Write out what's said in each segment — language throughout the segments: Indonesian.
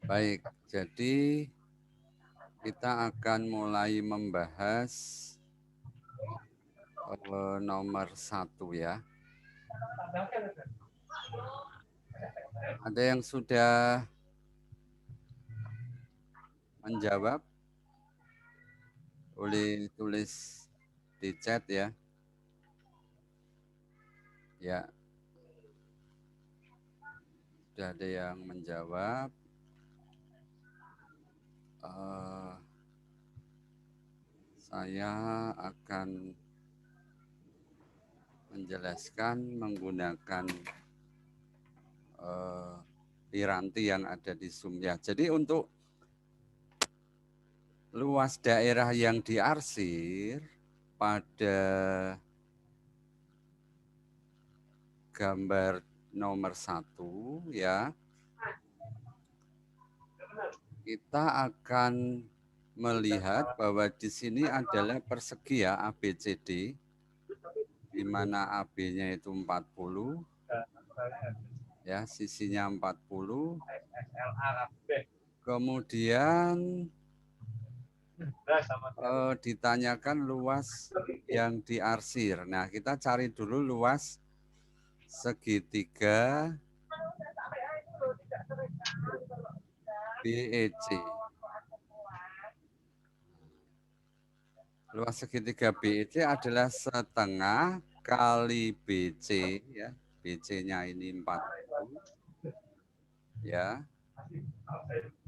Baik, jadi kita akan mulai membahas nomor 1 ya. Ada yang sudah menjawab? Boleh tulis di chat ya. Ya. Sudah ada yang menjawab. Saya akan menjelaskan menggunakan piranti yang ada di Zoom ya. Jadi untuk luas daerah yang diarsir pada gambar nomor 1 ya, kita akan melihat bahwa di sini adalah persegi ya ABCD, di mana AB-nya itu 40, ya sisinya 40. Kemudian ditanyakan luas yang diarsir. Nah, kita cari dulu luas segitiga BEC. Luas segitiga BEC adalah setengah kali BC ya. BC-nya ini 40 ya.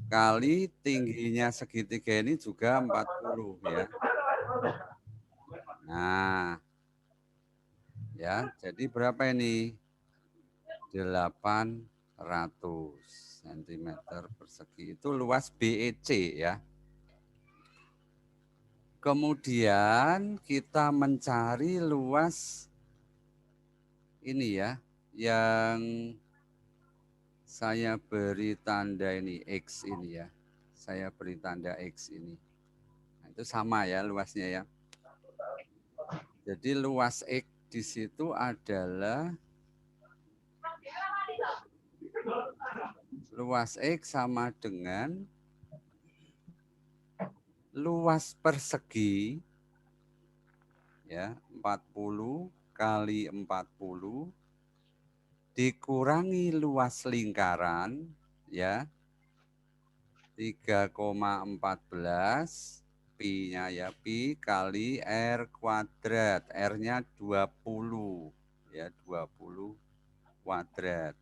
Kali tingginya segitiga ini juga 40 ya. Nah, ya, jadi berapa ini? 800 cm persegi. Itu luas BEC ya. Kemudian kita mencari luas ini ya, yang saya beri tanda ini X ini ya. Saya beri tanda X ini. Nah, itu sama ya luasnya ya. Jadi luas X di situ adalah luas X sama dengan luas persegi ya 40 kali 40 dikurangi luas lingkaran ya 3,14 pi-nya ya pi kali R kuadrat. R-nya 20 ya 20 kuadrat.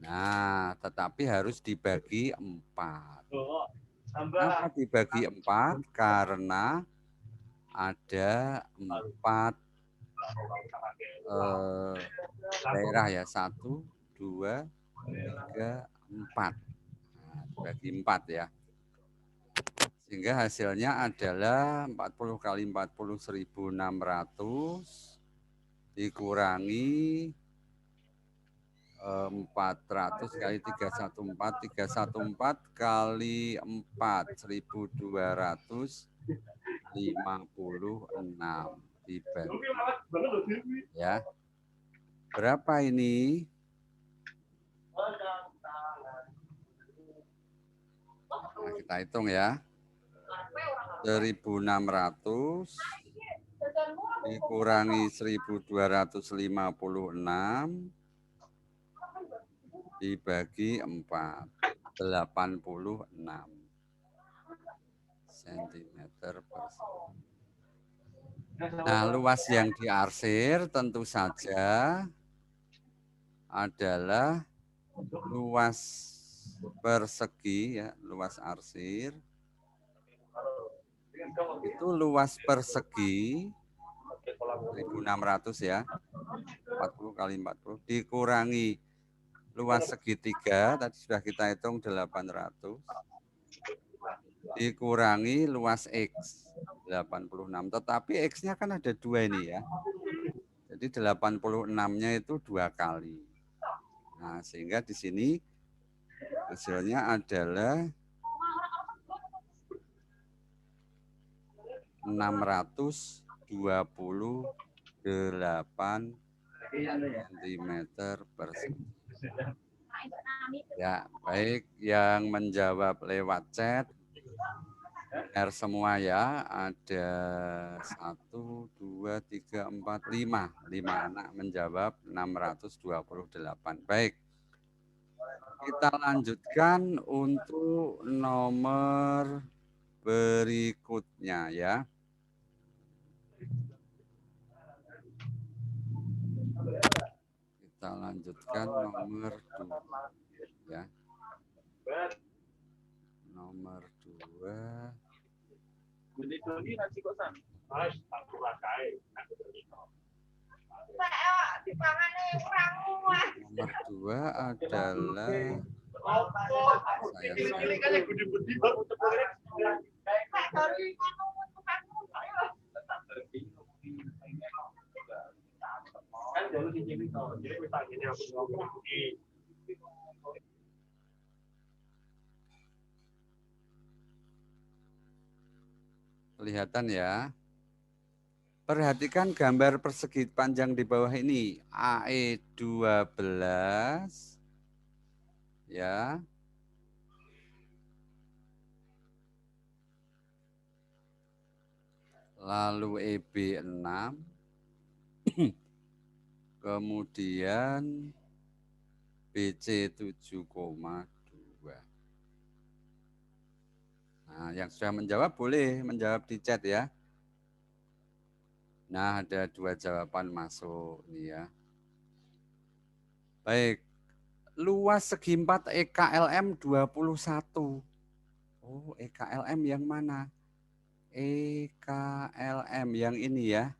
Nah, tetapi harus dibagi 4. Kenapa dibagi 4? Karena ada 4 daerah ya. 1, 2, 3, 4. Nah, dibagi 4 ya. Sehingga hasilnya adalah 40 kali 40 1.600 dikurangi 400 kali 314 kali 4 1.256 dibagi ya. Berapa ini? Nah, kita hitung ya. 1.600 dikurangi 1.256 dibagi 4, 86 cm persegi. Nah, luas yang diarsir tentu saja adalah luas persegi ya, luas arsir. Itu luas persegi 1.600 ya. 40 kali 40 dikurangi luas segitiga tadi sudah kita hitung 800 dikurangi luas X 86. Tetapi X-nya kan ada 2 ini ya. Jadi 86-nya itu 2 kali. Nah, sehingga di sini hasilnya adalah 628 cm persegi. Ya, baik yang menjawab lewat chat benar semua ya. Ada 1, 2, 3, 4, 5. 5 anak menjawab 628. Baik. Kita lanjutkan untuk nomor berikutnya ya. Kita lanjutkan nomor 2 ya. Nomor 2. Nomor 2 adalah saya kelihatan ya. Perhatikan gambar persegi panjang di bawah ini. AE 12 ya. Lalu EB 6. Kemudian BC 7,2. Nah, yang sudah menjawab boleh menjawab di chat ya. Nah, ada 2 jawaban masuk nih ya. Baik. Luas segi 4 EKLM 21. Oh, EKLM yang mana? EKLM yang ini ya.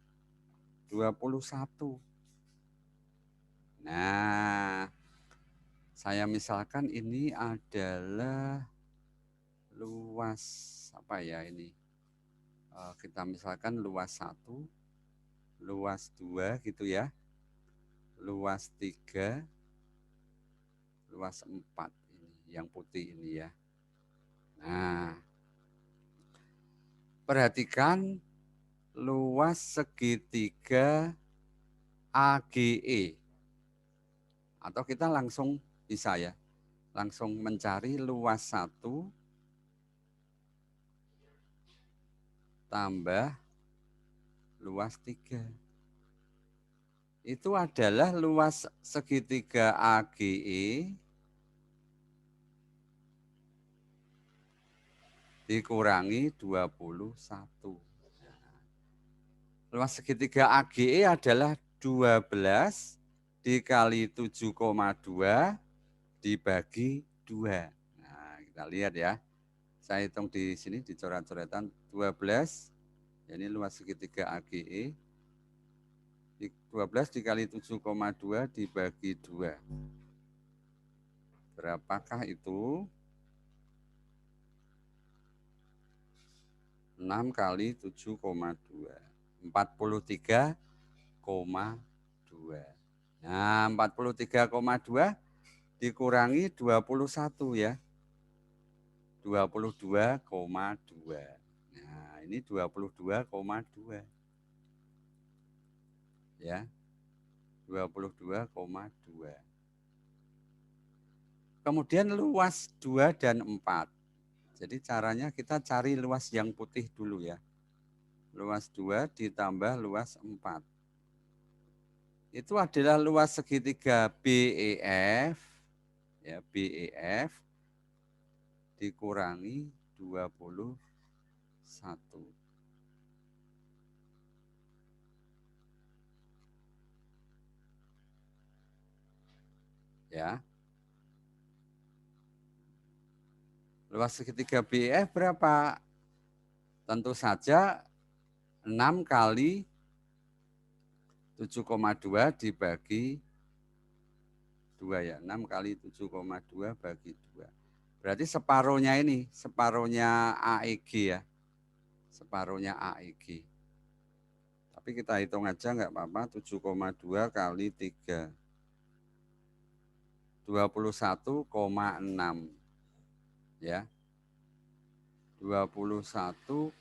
21. Nah, saya misalkan ini adalah luas apa ya ini? Kita misalkan luas 1, luas 2 gitu ya. Luas 3, luas 4 ini yang putih ini ya. Nah, perhatikan luas segitiga AGE. Atau kita langsung bisa ya, langsung mencari luas 1 tambah luas 3. Itu adalah luas segitiga AGE dikurangi 21. Luas segitiga AGE adalah 12 dikali 7,2 dibagi 2. Nah, kita lihat ya. Saya hitung di sini di coret-coretan 12. Ini luas segitiga AGE. 12 dikali 7,2 dibagi 2. Berapakah itu? 6 kali 7,2. 43,2. Nah, 43,2 dikurangi 21 ya. 22,2. Nah, ini 22,2. Ya. 22,2. Kemudian luas 2 dan 4. Jadi caranya kita cari luas yang putih dulu ya. Luas 2 ditambah luas 4. Itu adalah luas segitiga BEF. Ya, BEF dikurangi 21. Ya. Luas segitiga BEF berapa? Tentu saja 6 kali 7,2 dibagi 2 ya. 6 kali 7,2 bagi 2. Berarti separuhnya ini, separuhnya AEG ya. Separuhnya AEG. Tapi kita hitung aja nggak apa-apa, 7,2 kali 3. 21,6. Ya. 21,6.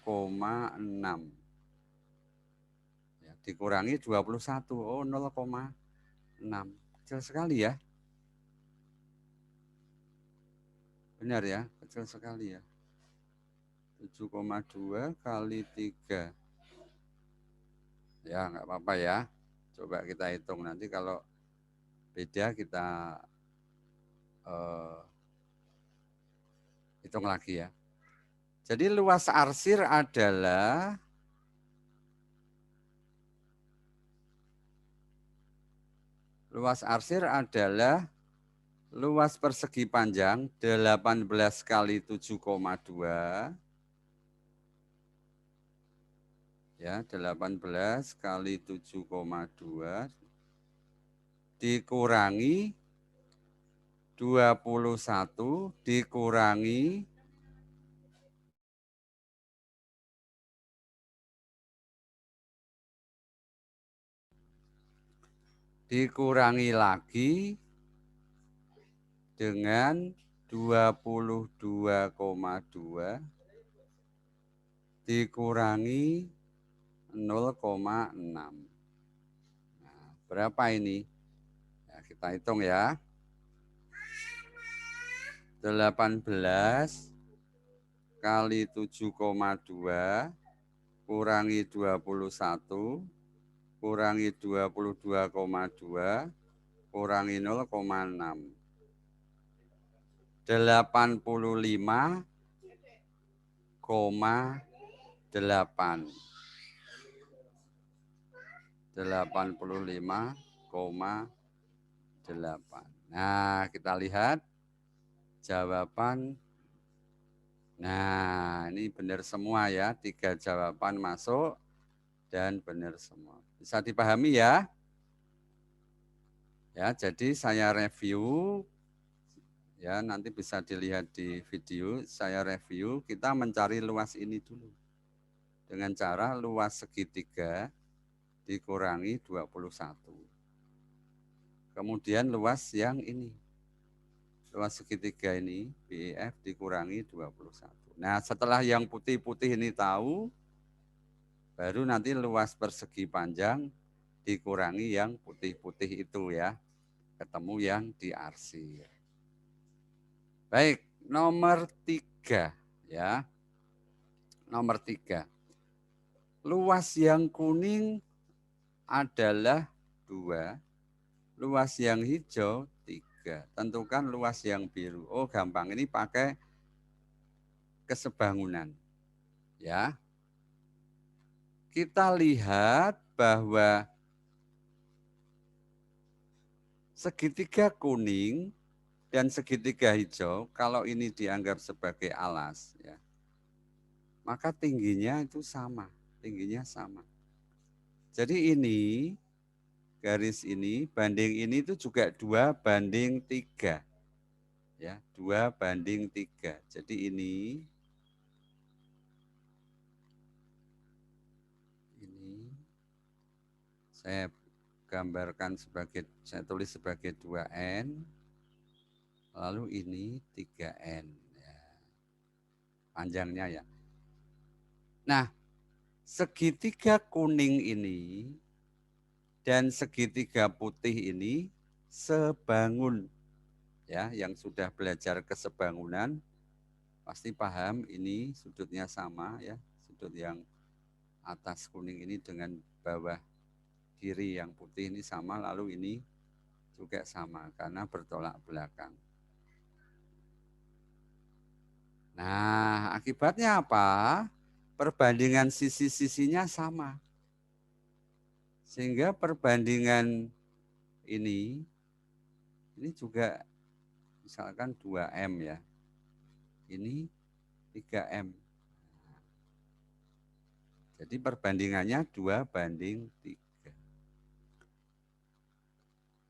Dikurangi 21, oh 0,6. Kecil sekali ya. Benar ya, kecil sekali ya. 7,2 kali 3. Ya, nggak apa-apa ya. Coba kita hitung nanti kalau beda kita eh, hitung lagi ya. Jadi luas arsir adalah luas persegi panjang 18 kali 7,2 ya, 18 kali 7,2 dikurangi 21 dikurangi lagi dengan 22,2 dikurangi 0,6. Nah, berapa ini? Ya, kita hitung ya. 18 kali 7,2 kurangi 21 kurangi 22,2 kurangi 0,6. 85,8. 85,8. Nah, kita lihat jawaban. Nah, ini benar semua ya. 3 jawaban masuk dan benar semua. Bisa dipahami ya? Ya, jadi saya review ya, nanti bisa dilihat di video. Saya review, kita mencari luas ini dulu. Dengan cara luas segitiga dikurangi 21. Kemudian luas yang ini. Luas segitiga ini, BEF dikurangi 21. Nah, setelah yang putih-putih ini tahu, baru nanti luas persegi panjang dikurangi yang putih-putih itu ya. Ketemu yang diarsir. Baik, nomor 3 ya. Nomor 3. Luas yang kuning adalah 2, luas yang hijau 3. Tentukan luas yang biru. Oh, gampang, ini pakai kesebangunan. Ya. Kita lihat bahwa segitiga kuning dan segitiga hijau, kalau ini dianggap sebagai alas, ya, maka tingginya itu sama, tingginya sama. Jadi ini, garis ini, banding ini itu juga 2:3. Ya, 2:3. Jadi ini saya gambarkan sebagai, saya tulis sebagai 2N, lalu ini 3N. Ya, panjangnya ya. Nah, segitiga kuning ini dan segitiga putih ini sebangun. Ya, yang sudah belajar kesebangunan pasti paham ini sudutnya sama ya. Sudut yang atas kuning ini dengan bawah kiri yang putih ini sama, lalu ini juga sama karena bertolak belakang. Nah, akibatnya apa? Perbandingan sisi-sisinya sama. Sehingga perbandingan ini juga misalkan 2M ya. Ini 3M. Jadi perbandingannya 2:3.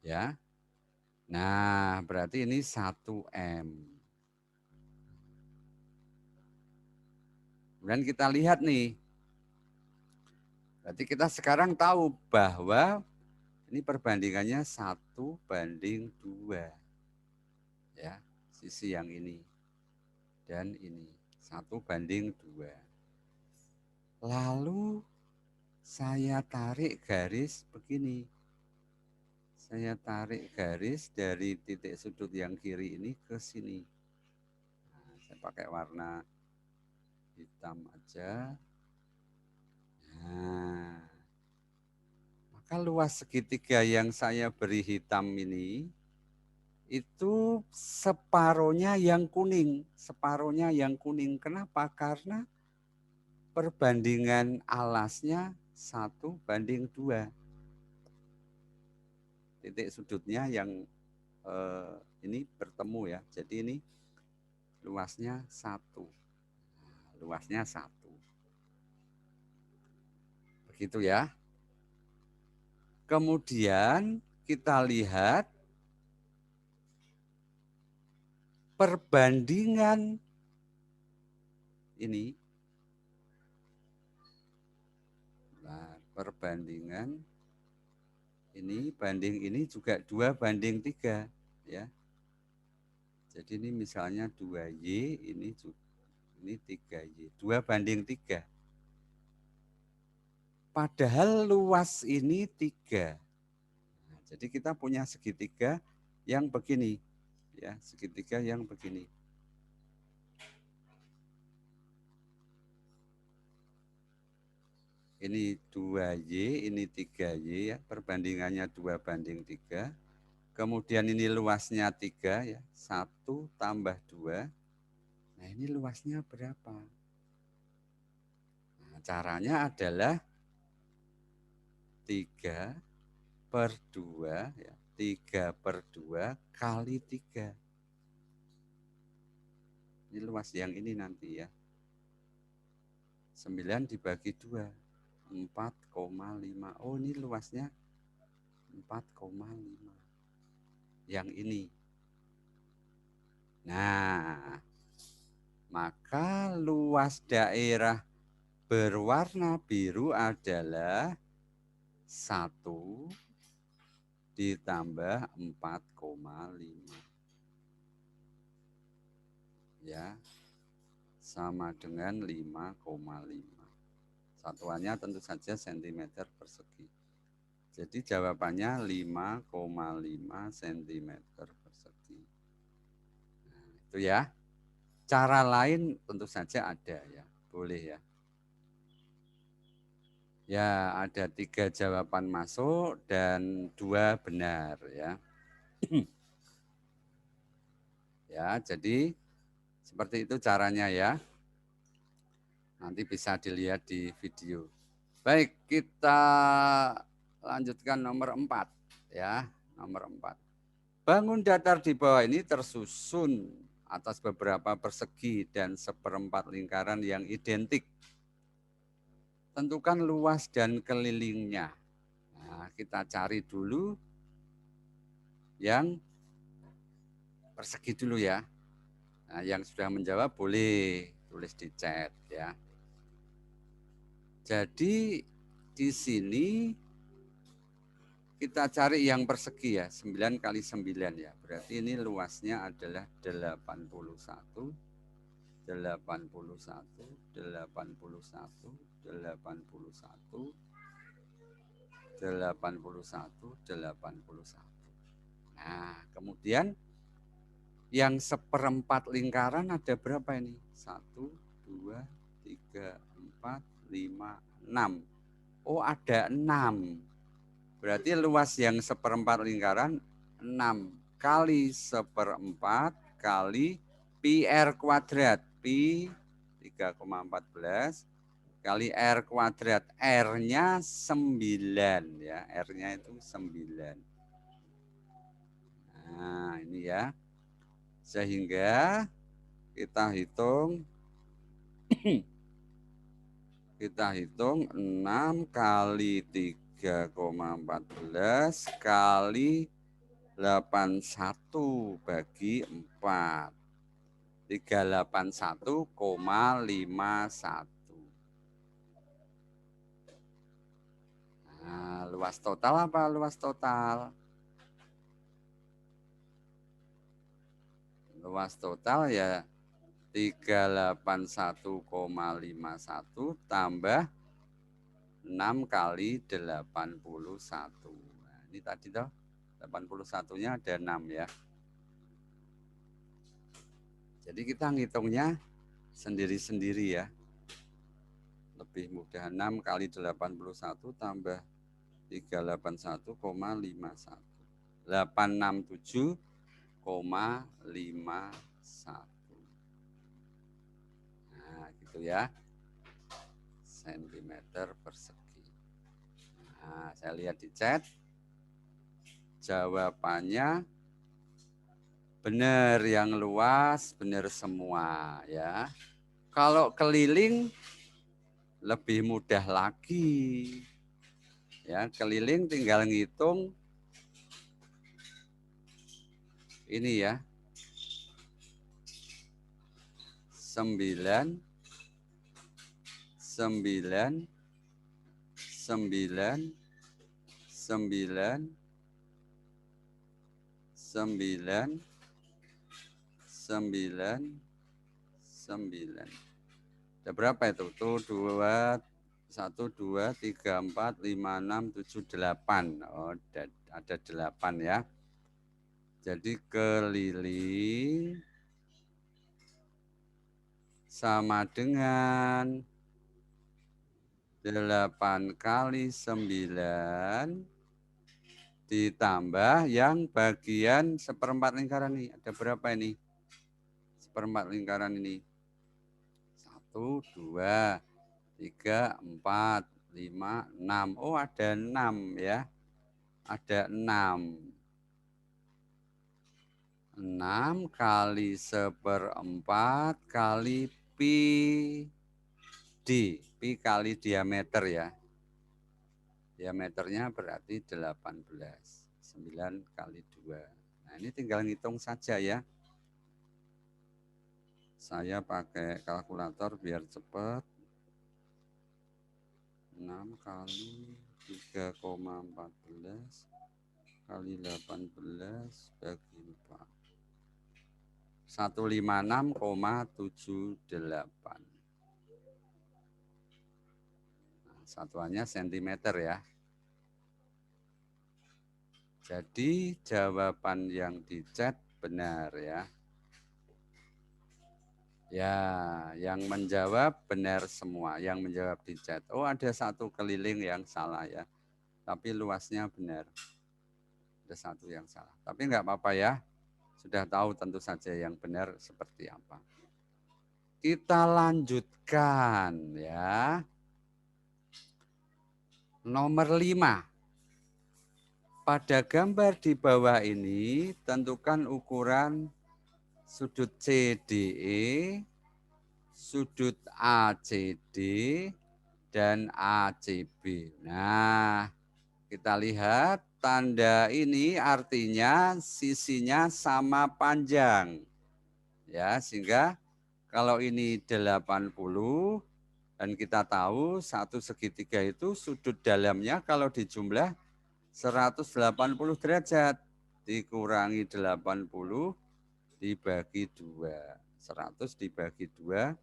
Ya. Nah, berarti ini 1M. Kemudian kita lihat nih. Berarti kita sekarang tahu bahwa ini perbandingannya 1:2. Ya, sisi yang ini dan ini 1:2. Lalu saya tarik garis begini. Saya tarik garis dari titik sudut yang kiri ini ke sini. pakai warna hitam aja. Nah, maka luas segitiga yang saya beri hitam ini itu separohnya yang kuning, separohnya yang kuning. Kenapa? Karena perbandingan alasnya 1:2. Titik sudutnya yang ini bertemu ya. Jadi ini luasnya 1. Luasnya 1. Begitu ya. Kemudian kita lihat perbandingan ini. Nah, perbandingan ini banding ini juga 2:3 ya. Jadi ini misalnya 2Y, ini 3Y, 2:3. Padahal luas ini 3. Nah, jadi kita punya segitiga yang begini, ya, segitiga yang begini. Ini 2Y, ini 3Y ya, perbandingannya 2:3. Kemudian ini luasnya 3 ya, 1 tambah 2. Nah, ini luasnya berapa? Nah, caranya adalah 3/2 ya, 3/2 kali 3. Ini luas yang ini nanti ya. 9 dibagi 2, 4,5. Oh, ini luasnya 4,5. Yang ini. Nah, maka luas daerah berwarna biru adalah 1 ditambah 4,5. Ya, sama dengan 5,5. Satuannya tentu saja cm persegi. Jadi jawabannya 5,5 cm persegi. Nah, itu ya. Cara lain tentu saja ada ya, boleh ya. Ya, ada 3 jawaban masuk dan 2 benar ya. Ya, jadi seperti itu caranya ya. Nanti bisa dilihat di video. Baik, kita lanjutkan nomor 4 ya. Nomor 4. Bangun datar di bawah ini tersusun atas beberapa persegi dan seperempat lingkaran yang identik. Tentukan luas dan kelilingnya. Nah, kita cari dulu yang persegi dulu ya. Nah, yang sudah menjawab boleh tulis di chat ya. Jadi di sini kita cari yang persegi ya, 9 kali 9 ya. Berarti ini luasnya adalah 81, 81, 81, 81, 81, 81. Nah, kemudian yang seperempat lingkaran ada berapa ini? 1, 2, 3, 4, 5, 6. Oh, ada 6. Berarti luas yang seperempat lingkaran 6 kali seperempat kali pi r kuadrat. Pi 3,14 kali r kuadrat. R-nya 9 ya. R-nya itu 9. Nah, ini ya. Sehingga kita hitung 6 kali 3,14 kali 81 bagi 4. 381,51. Nah, luas total apa? Luas total. Luas total ya 381,51 tambah 6 kali 81. Nah, ini tadi toh 81-nya ada 6 ya. Jadi kita ngitungnya sendiri-sendiri ya. Lebih mudah 6 kali 81 tambah 381,51. 867,51. Nah, gitu ya. Sentimeter persegi. Nah, saya lihat di chat. Jawabannya benar, yang luas benar semua ya. Kalau keliling lebih mudah lagi. Ya, keliling tinggal ngitung ini ya. 9 9 9 9 9 9 9. Ada berapa itu? Tuh 2 1 2 3 4 5 6 7 8. Oh, ada 8 ya. Jadi keliling sama dengan 8 kali 9 ditambah yang bagian seperempat lingkaran ini. Ada berapa ini? Seperempat lingkaran ini. 1, 2, 3, 4, 5, 6. Oh, ada 6 ya. Ada 6. 6 kali seperempat kali pi d. Pi kali diameter ya. Diameternya berarti 18. 9 kali 2. Nah, ini tinggal ngitung saja ya. Saya pakai kalkulator biar cepat. 6 kali 3,14 kali 18 bagi 4. 156,78. Nah, satuannya sentimeter ya. Jadi jawaban yang di chat benar ya. Ya, yang menjawab benar semua. Yang menjawab di chat. Oh, ada satu keliling yang salah ya. Tapi luasnya benar. Ada satu yang salah. Tapi enggak apa-apa ya. Sudah tahu tentu saja yang benar seperti apa. Kita lanjutkan ya. Nomor 5. Pada gambar di bawah ini, tentukan ukuran sudut CDE, sudut ACD, dan ACB. Nah, kita lihat tanda ini artinya sisinya sama panjang. Ya, sehingga kalau ini 80 dan kita tahu satu segitiga itu sudut dalamnya kalau dijumlah 180 derajat dikurangi 80 dibagi 2. 100 dibagi 2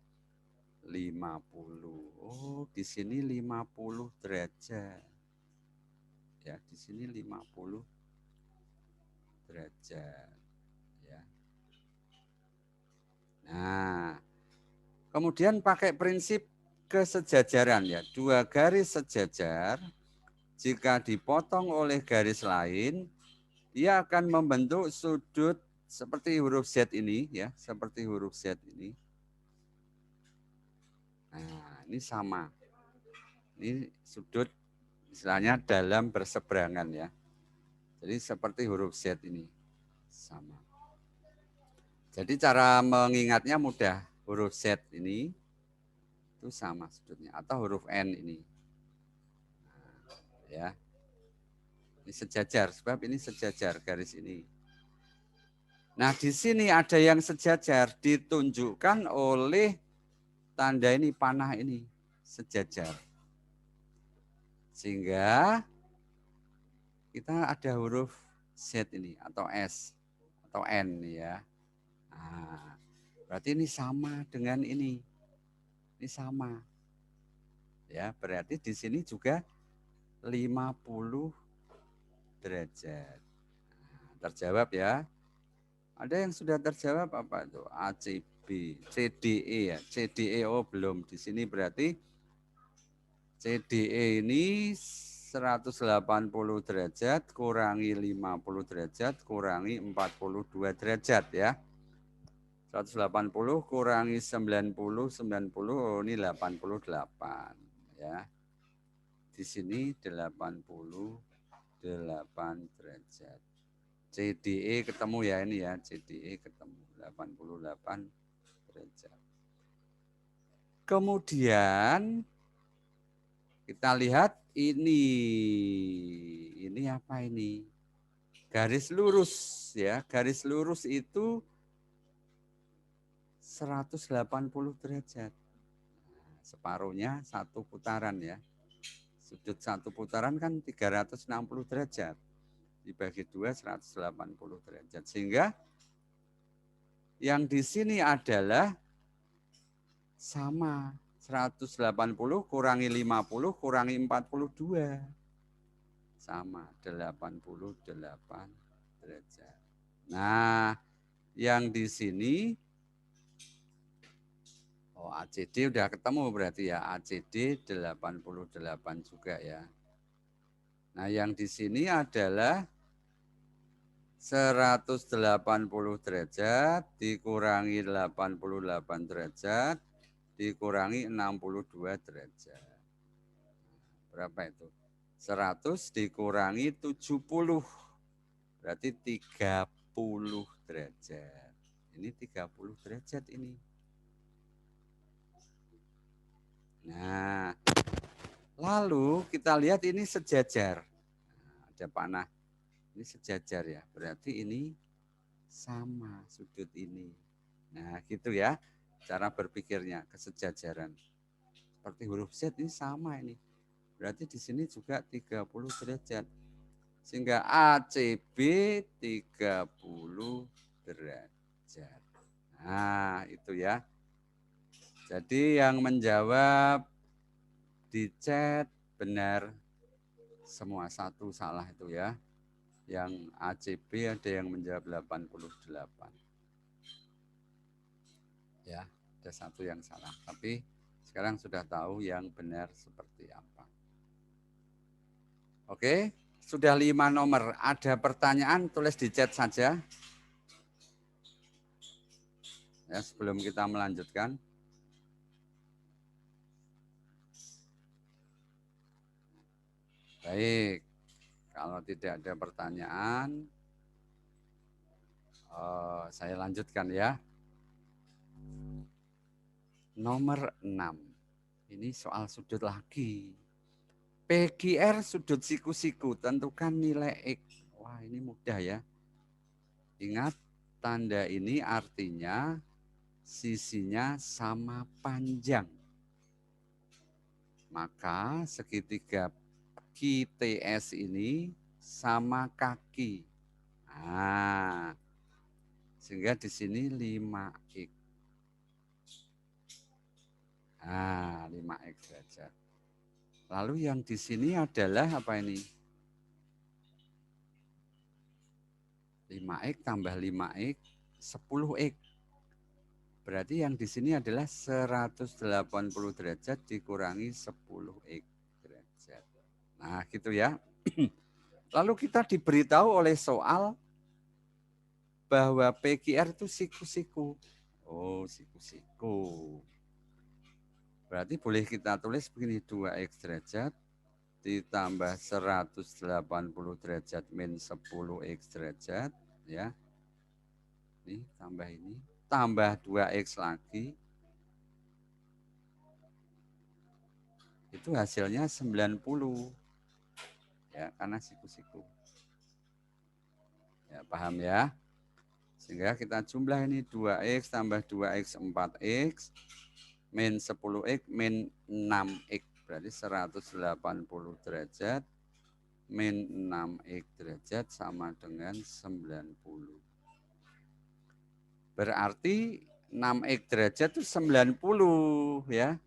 50. Oh, di sini 50 derajat. Ya, di sini 50 derajat ya. Nah, kemudian pakai prinsip kesejajaran ya. 2 garis sejajar jika dipotong oleh garis lain, dia akan membentuk sudut seperti huruf Z ini ya, seperti huruf Z ini. Nah, ini sama. Ini sudut istilahnya dalam berseberangan ya. Jadi seperti huruf Z ini. Sama. Jadi cara mengingatnya mudah. Huruf Z ini itu sama sudutnya atau huruf N ini. Nah, ya. Ini sejajar, sebab ini sejajar garis ini. Nah, di sini ada yang sejajar, ditunjukkan oleh tanda ini, panah ini, sejajar. Sehingga kita ada huruf Z ini, atau S, atau N ya. Nah, berarti ini sama dengan ini. Ini sama. Ya, berarti di sini juga 50 derajat. Nah, terjawab ya. Ada yang sudah terjawab apa itu? ACB CDE ya. CDE oh belum di sini berarti CDE ini 180 derajat kurangi 50 derajat kurangi 42 derajat ya. 180 kurangi 90, 90 oh ini 88 ya. Di sini 88 derajat. CDE ketemu ya ini ya, CDE ketemu 88 derajat. Kemudian kita lihat ini apa ini? Garis lurus ya, garis lurus itu 180 derajat. Separuhnya satu putaran ya. Sudut satu putaran kan 360 derajat. Dibagi 2 180 derajat. Sehingga yang di sini adalah sama 180 kurangi 50 kurangi 42. Sama 88 derajat. Nah, yang di sini oh ACD udah ketemu berarti ya. ACD 88 juga ya. Nah, yang di sini adalah 180 derajat dikurangi 88 derajat dikurangi 62 derajat. Berapa itu? 100 dikurangi 70. Berarti 30 derajat. Ini 30 derajat ini. Nah, lalu kita lihat ini sejajar. Nah, ada panah. Ini sejajar ya. Berarti ini sama sudut ini. Nah, gitu ya. Cara berpikirnya kesejajaran. Seperti huruf Z ini sama ini. Berarti di sini juga 30 derajat. Sehingga ACB 30 derajat. Nah, itu ya. Jadi yang menjawab di chat benar semua, satu salah itu ya. Yang ACB ada yang menjawab 88. Ya, ada satu yang salah. Tapi sekarang sudah tahu yang benar seperti apa. Oke, sudah 5 nomor. Ada pertanyaan tulis di chat saja. Ya, sebelum kita melanjutkan. Baik, kalau tidak ada pertanyaan, saya lanjutkan ya. Nomor 6. Ini soal sudut lagi. PQR sudut siku-siku, tentukan nilai X. Wah, ini mudah ya. Ingat, tanda ini artinya sisinya sama panjang. Maka segitiga QTS ini sama kaki. Nah, sehingga di sini 5X. Nah, 5X derajat. Lalu yang di sini adalah apa ini? 5X tambah 5X, 10X. Berarti yang di sini adalah 180 derajat dikurangi 10X derajat. Nah, gitu ya. Lalu kita diberitahu oleh soal bahwa PQR itu siku-siku. Oh, siku-siku. Berarti boleh kita tulis begini, 2X derajat ditambah 180 derajat min 10X derajat. Ya. Ini tambah ini. Tambah 2X lagi. Itu hasilnya 90. Ya, karena siku-siku. Ya, paham ya? Sehingga kita jumlah ini 2X tambah 2X 4X min 10X min 6X. Berarti 180 derajat min 6X derajat sama dengan 90. Berarti 6X derajat itu 90 ya.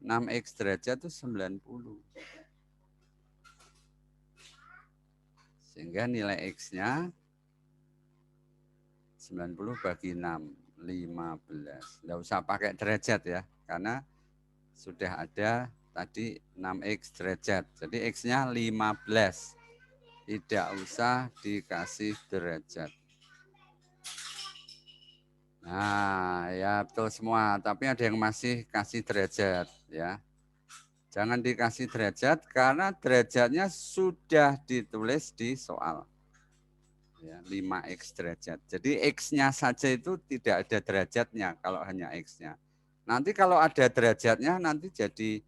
6X derajat itu 90. Sehingga nilai X-nya 90 bagi 6. 15. Nggak usah pakai derajat ya, karena sudah ada tadi 6X derajat. Jadi X-nya 15. Tidak usah dikasih derajat. Nah, ya betul semua. Tapi ada yang masih kasih derajat ya. Jangan dikasih derajat karena derajatnya sudah ditulis di soal. Ya, 5X derajat. Jadi X-nya saja itu tidak ada derajatnya kalau hanya X-nya. Nanti kalau ada derajatnya nanti jadi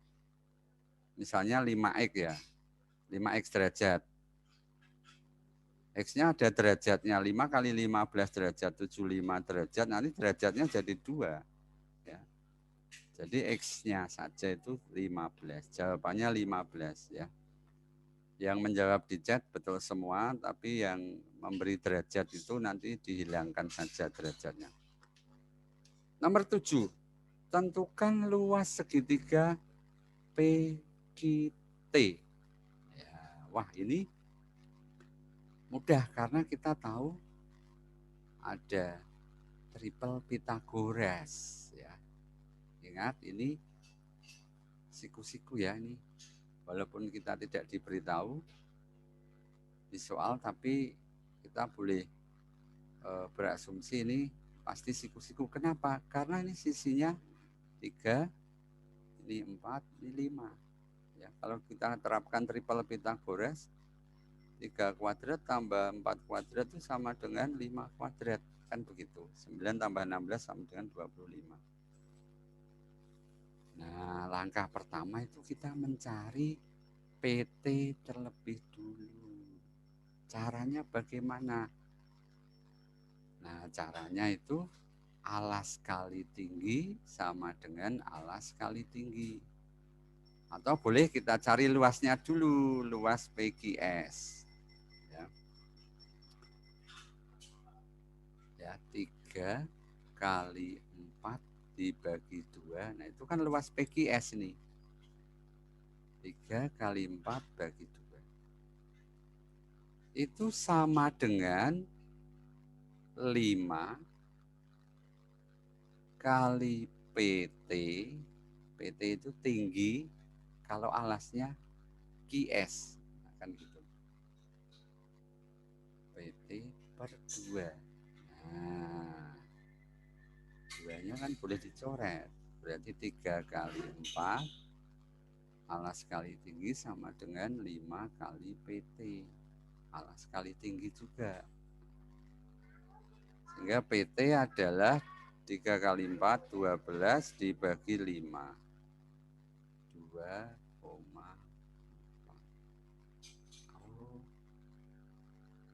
misalnya 5X ya. 5X derajat. X-nya ada derajatnya 5 kali 15 derajat, 75 derajat, nanti derajatnya jadi 2. Ya. Jadi X-nya saja itu 15. Jawabannya 15 ya. Yang menjawab di chat betul semua, tapi yang memberi derajat itu nanti dihilangkan saja derajatnya. Nomor 7, tentukan luas segitiga PQT. Ya, wah ini mudah karena kita tahu ada triple Pythagoras. Ya. Ingat ini siku-siku ya ini. Walaupun kita tidak diberitahu di soal, tapi kita boleh berasumsi ini pasti siku-siku. Kenapa? Karena ini sisinya 3, ini 4, ini 5. Ya, kalau kita terapkan triple Pythagoras, 3 kuadrat tambah 4 kuadrat itu sama dengan 5 kuadrat. Kan begitu. 9 tambah 16 sama dengan 25. Nah, langkah pertama itu kita mencari PT terlebih dulu. Caranya bagaimana? Nah, caranya itu alas kali tinggi sama dengan alas kali tinggi. Atau boleh kita cari luasnya dulu, luas PQS. Ya, 3 kali 4 dibagi 2. Nah, itu kan luas PQS nih. 3 kali 4 bagi 2. Itu sama dengan 5 kali PT. PT itu tinggi kalau alasnya QS. Nah, kan gitu. PT per 2. Nah, 2-nya kan boleh dicoret. Berarti 3 kali 4 alas kali tinggi sama dengan 5 kali PT. Alas kali tinggi juga. Sehingga PT adalah 3 kali 4, 12 dibagi 5. 2,4. Oh,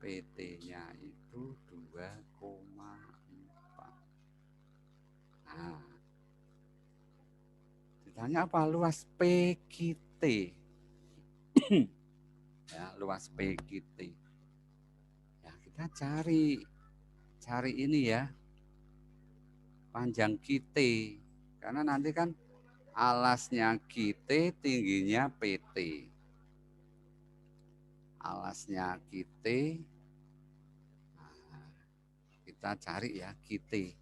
PT-nya itu 2,4. Nah, ditanya apa? Luas PQT. Ya, luas PQT. Ya, kita cari ini ya. Panjang QT. Karena nanti kan alasnya QT, tingginya PT. Alasnya QT, nah, kita cari ya QT.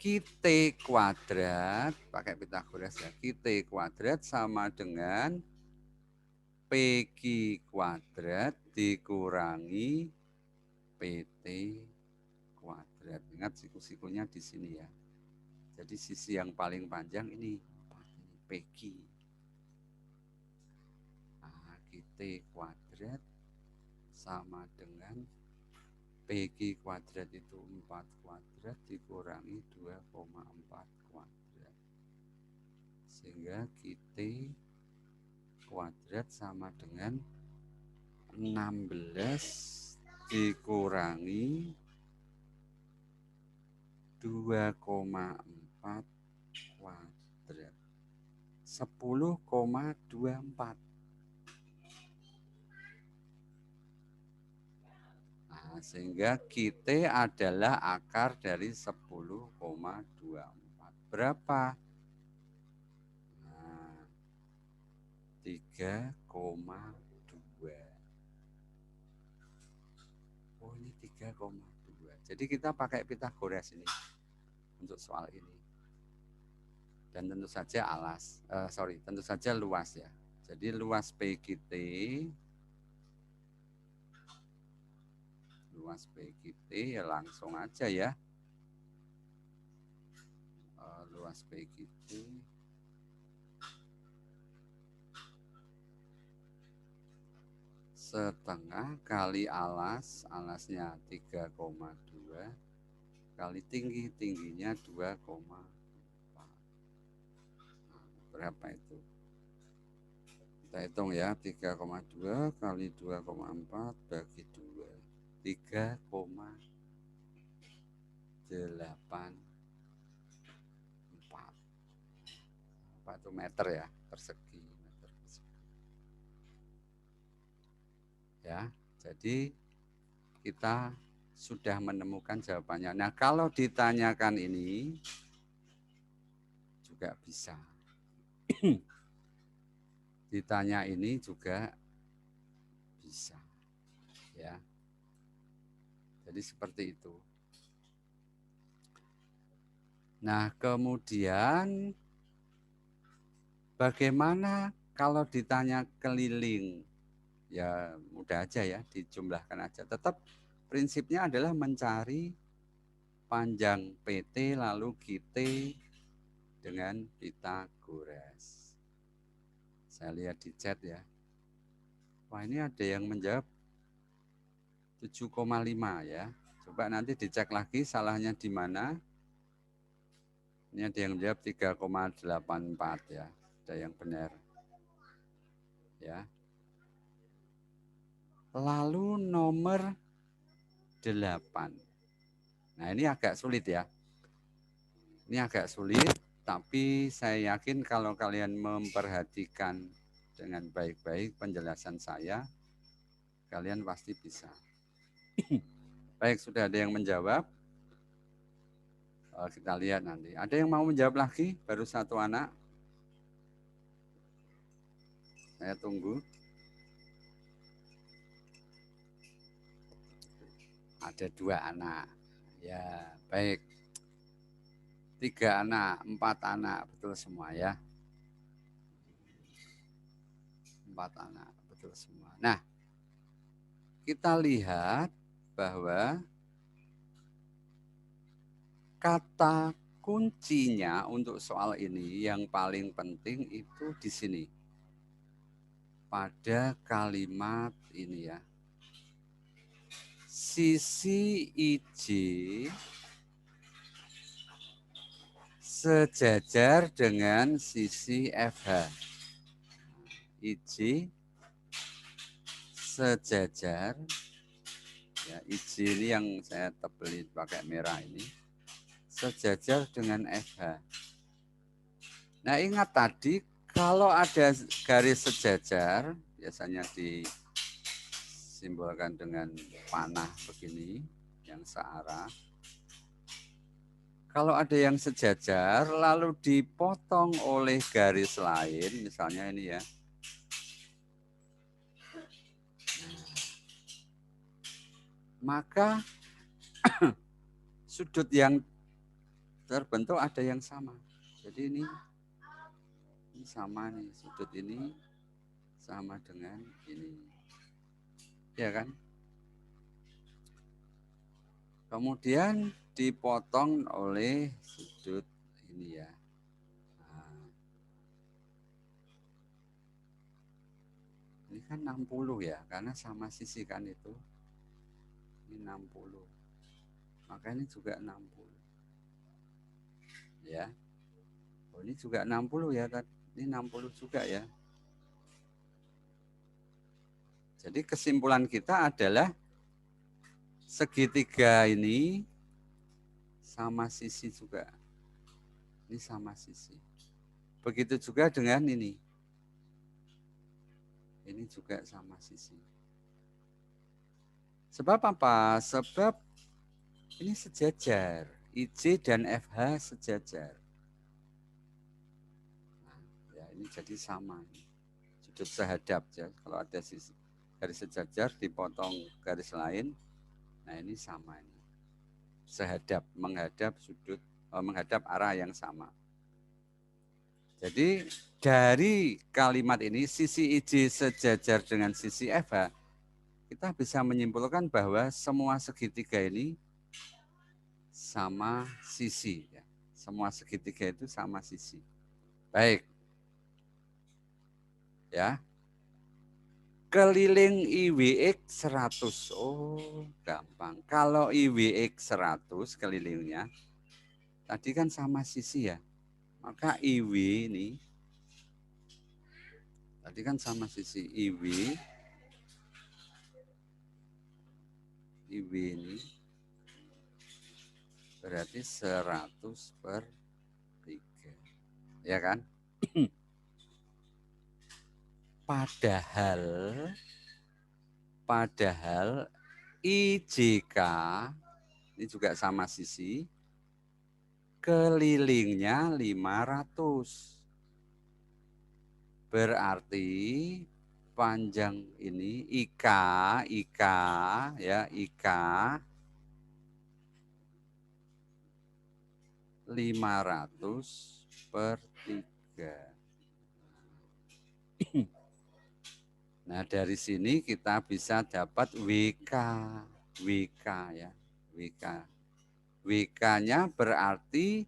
QT kuadrat, pakai Pythagoras ya, QT kuadrat sama dengan PQ kuadrat dikurangi PT kuadrat. Ingat siku-sikunya di sini ya. Jadi sisi yang paling panjang ini PQ. Nah, QT kuadrat sama dengan PQ kuadrat itu 4 kuadrat dikurangi 2,4 kuadrat. Sehingga QT kuadrat sama dengan 16 dikurangi 2,4 kuadrat. 10,24. Nah, sehingga QT adalah akar dari 10,24. Berapa? Nah, 3,2. Oh, ini 3,2. Jadi kita pakai Pythagoras ini. untuk soal ini. Dan tentu saja tentu saja luas ya. Jadi luas PGT, ya langsung aja ya. Luas PGT setengah kali alasnya 3,2 kali tingginya 2,4. Berapa itu? Kita hitung ya, 3,2 kali 2,4 bagi 2. 3,84. Apa itu meter ya, persegi. Ya, jadi kita sudah menemukan jawabannya. Nah, kalau ditanyakan ini juga bisa. Ditanya ini juga bisa. Ya. Jadi seperti itu. Nah, kemudian bagaimana kalau ditanya keliling? Ya, mudah aja ya, dijumlahkan aja. Tetap prinsipnya adalah mencari panjang PT lalu GT dengan Pythagoras. Saya lihat di chat ya. Wah, ini ada yang menjawab 7,5 ya. Coba nanti dicek lagi salahnya di mana. Ini ada yang menjawab 3,84 ya. Ada yang benar. Ya. Lalu nomor 8. Nah, ini agak sulit ya. Ini agak sulit, tapi saya yakin kalau kalian memperhatikan dengan baik-baik penjelasan saya, kalian pasti bisa. Baik, sudah ada yang menjawab. Kita lihat nanti. Ada yang mau menjawab lagi? Baru satu anak. Saya tunggu. Ada 2 anak. Ya, baik. 3 anak, 4 anak, betul semua ya. 4 anak, betul semua. Nah, kita lihat bahwa kata kuncinya untuk soal ini yang paling penting itu di sini. Pada kalimat ini ya. Sisi IJ sejajar dengan sisi FH. IJ sejajar, ya IJ ini yang saya tebeli pakai merah ini, sejajar dengan FH. Nah, ingat tadi kalau ada garis sejajar, biasanya disimbolkan dengan panah begini, yang searah. Kalau ada yang sejajar lalu dipotong oleh garis lain, misalnya ini ya. Maka sudut yang terbentuk ada yang sama. Jadi ini sama nih, sudut ini sama dengan ini. Ya kan? Kemudian dipotong oleh sudut ini ya. Nah, ini kan 60 ya, karena sama sisi kan itu. Ini 60. Maka ini juga 60. Ya. Oh, ini juga 60 ya, ini 60 juga ya. Jadi kesimpulan kita adalah segitiga ini sama sisi juga. Ini sama sisi. Begitu juga dengan ini. Ini juga sama sisi. Sebab apa? Sebab ini sejajar. IJ dan FH sejajar. Nah, ya ini jadi sama. Sudut sehadap ya. Kalau ada sisi garis sejajar dipotong garis lain. Nah, ini sama ini. Sehadap, menghadap sudut menghadap arah yang sama. Jadi dari kalimat ini sisi IJ sejajar dengan sisi FH, kita bisa menyimpulkan bahwa semua segitiga ini sama sisi. Ya. Semua segitiga itu sama sisi. Baik. Ya. Keliling IWX 100. Oh, gampang. Kalau IWX 100 kelilingnya, tadi kan sama sisi ya. Maka IW ini, tadi kan sama sisi IW ini berarti 100/3. Ya kan? Padahal IJK ini juga sama sisi, kelilingnya 500. Berarti panjang ini IK ya, IK 500/3. Nah, dari sini kita bisa dapat WK ya, WK. WK-nya berarti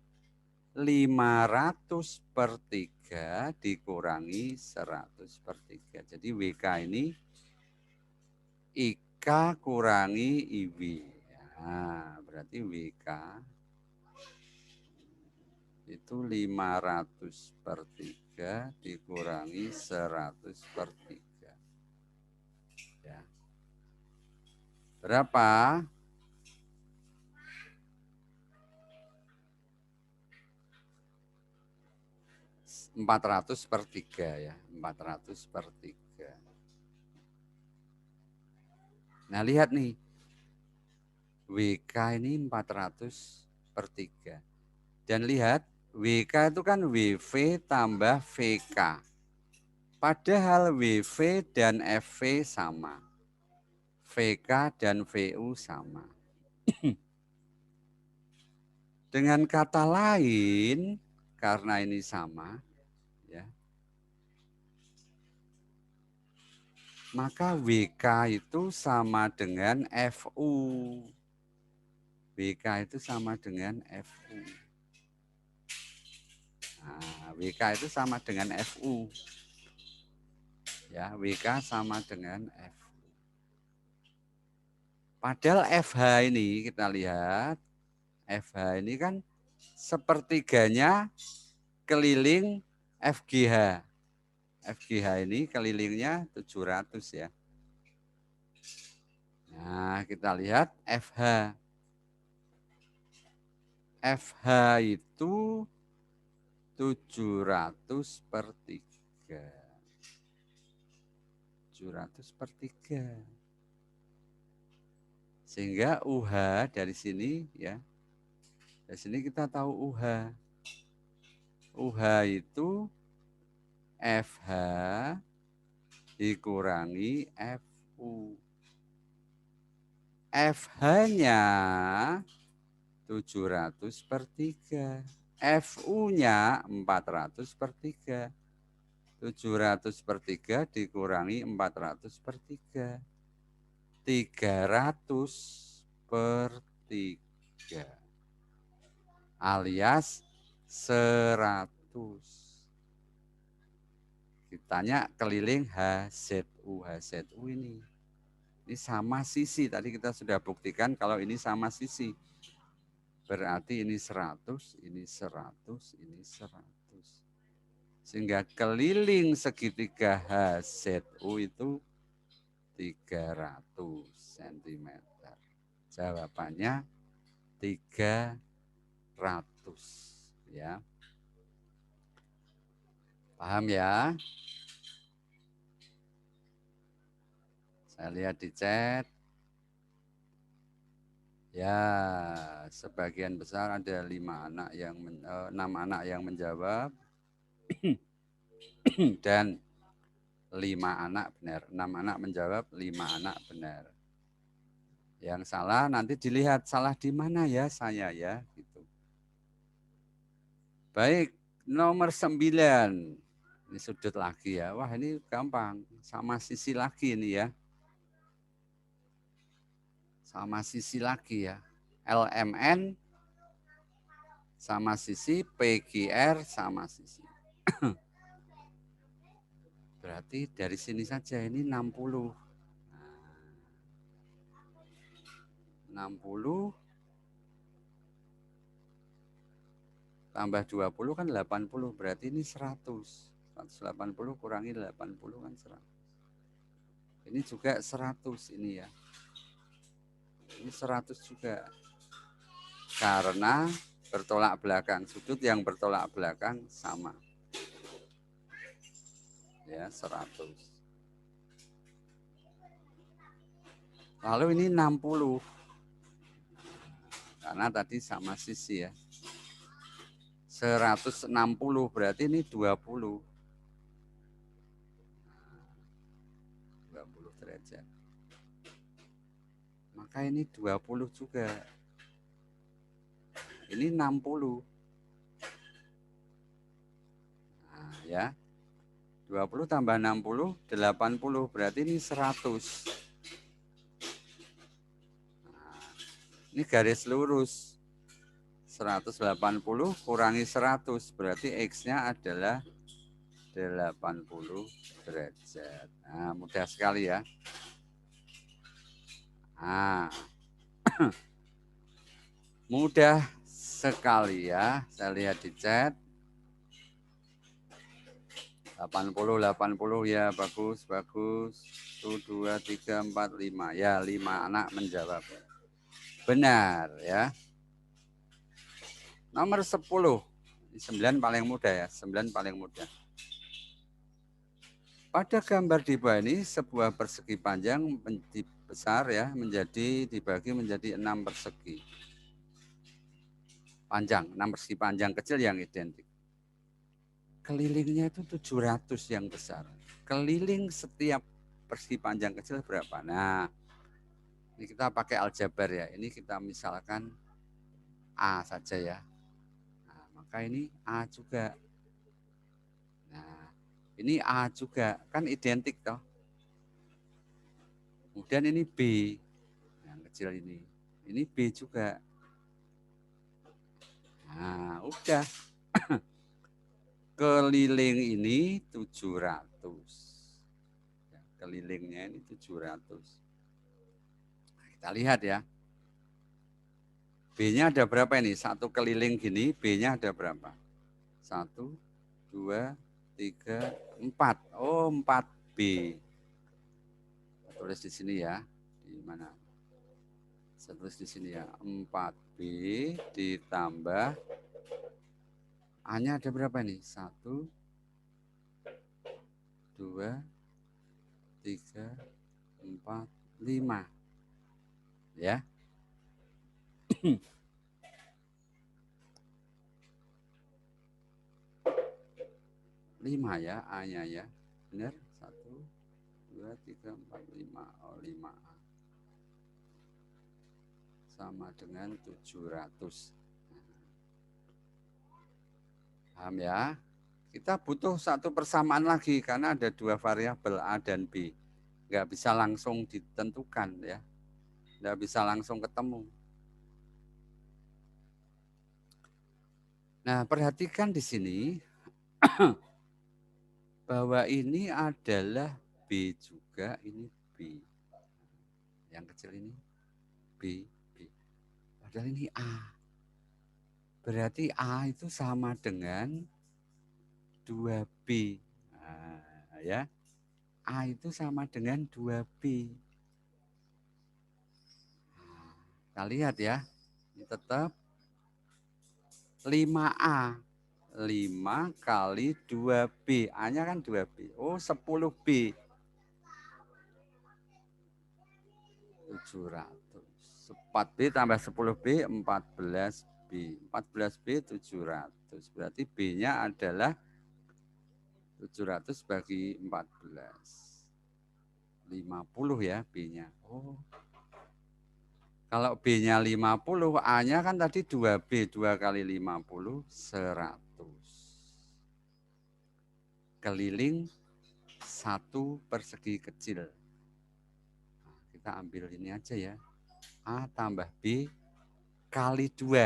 500/3 dikurangi 100/3. Jadi WK ini IK kurangi IW. Nah, berarti WK itu 500/3 dikurangi 100/3. Ya. Berapa? 400/3 ya, 400/3. Nah, lihat nih. WK ini 400/3. Dan lihat, WK itu kan WV tambah VK. Padahal WV dan FV sama. VK dan VU sama. Dengan kata lain, karena ini sama, ya, maka WK itu sama dengan FU. WK itu sama dengan FU. Nah, WK itu sama dengan FU. Ya, WK sama dengan FU. Padahal FH ini kita lihat, FH ini kan sepertiganya keliling FGH. FGH ini kelilingnya 700 ya. Nah, kita lihat FH. FH itu 700/3. 700/3. Sehingga UH dari sini ya. Dari sini kita tahu UH. UH itu FH dikurangi FU. FH-nya 700/3. FU-nya 400/3. 700/3 dikurangi 400/3. 300/3. Alias 100. Kitanya keliling HZU. HZU ini. Ini sama sisi. Tadi kita sudah buktikan kalau ini sama sisi. Berarti ini 100, ini 100, ini 100. Sehingga keliling segitiga HZU itu 300 cm. Jawabannya 300 ya. Paham ya? Saya lihat di chat. Ya, sebagian besar ada 6 anak yang menjawab dan 5 anak benar. 6 anak menjawab, 5 anak benar. Yang salah nanti dilihat salah di mana ya saya ya gitu. Baik, nomor 9. Ini sudut lagi ya. Wah, ini gampang. Sama sisi lagi ini ya. Sama sisi lagi ya. LMN sama sisi, PQR sama sisi. Berarti dari sini saja ini 60. 60 tambah 20 kan 80, berarti ini 100. 180 kurangi 80 kan 100. Ini juga 100 ini ya. Ini 100 juga. Karena bertolak belakang, sudut yang bertolak belakang sama. Ya, 100. Lalu ini 60. Karena tadi sama sisi ya. 160 berarti ini 20. 20 derajat. Maka ini 20 juga. Ini 60. Nah, ya. 20 tambah 60, 80. Berarti ini 100. Nah, ini garis lurus. 180 kurangi 100. Berarti X-nya adalah 80 derajat. Nah, mudah sekali ya. Nah, mudah sekali ya. Saya lihat di chat. 80 ya, bagus. 1 2 3 4 5. Ya, 5 anak menjawab. Benar ya. Nomor 10. 9 paling mudah ya, 9 paling mudah. Pada gambar di bawah ini sebuah persegi panjang besar ya, dibagi menjadi 6 persegi. Panjang, 6 persegi panjang kecil yang identik. Kelilingnya itu 700 yang besar. Keliling setiap persegi panjang kecil berapa? Nah, ini kita pakai aljabar ya. Ini kita misalkan A saja ya. Nah, maka ini A juga. Nah, ini A juga, kan identik toh. Kemudian ini B, yang kecil ini. Ini B juga. Nah, udah. Keliling ini 700. Ya, kelilingnya ini 700. Nah, kita lihat ya. B-nya ada berapa ini? Satu keliling gini, B-nya ada berapa? 1, 2, 3, 4. Oh, 4B. Tulis di sini ya. Di mana? Saya tulis di sini ya. 4B ditambah A-nya ada berapa nih? 1, 2, 3, 4, 5. Ya. 5 ya, A-nya ya. Benar? 1, 2, 3, 4, 5. Oh, 5A. Sama dengan 700. Paham ya? Kita butuh satu persamaan lagi karena ada dua variabel A dan B. Nggak bisa langsung ditentukan ya. Nggak bisa langsung ketemu. Nah, perhatikan di sini bahwa ini adalah B juga, ini B. Yang kecil ini B, B. Padahal ini A. Berarti A itu sama dengan 2B. Nah, ya. A itu sama dengan 2B. Nah, kita lihat ya. Ini tetap 5A. 5 kali 2B. A-nya kan 2B. Oh, 10B. 700. 4B tambah 10B, 14B. 14B 700. Berarti B-nya adalah 700 bagi 14. 50 ya B-nya. Oh. Kalau B-nya 50, A-nya kan tadi 2B. 2 kali 50, 100. keliling satu persegi kecil. Nah, kita ambil ini aja ya. A tambah B kali 2.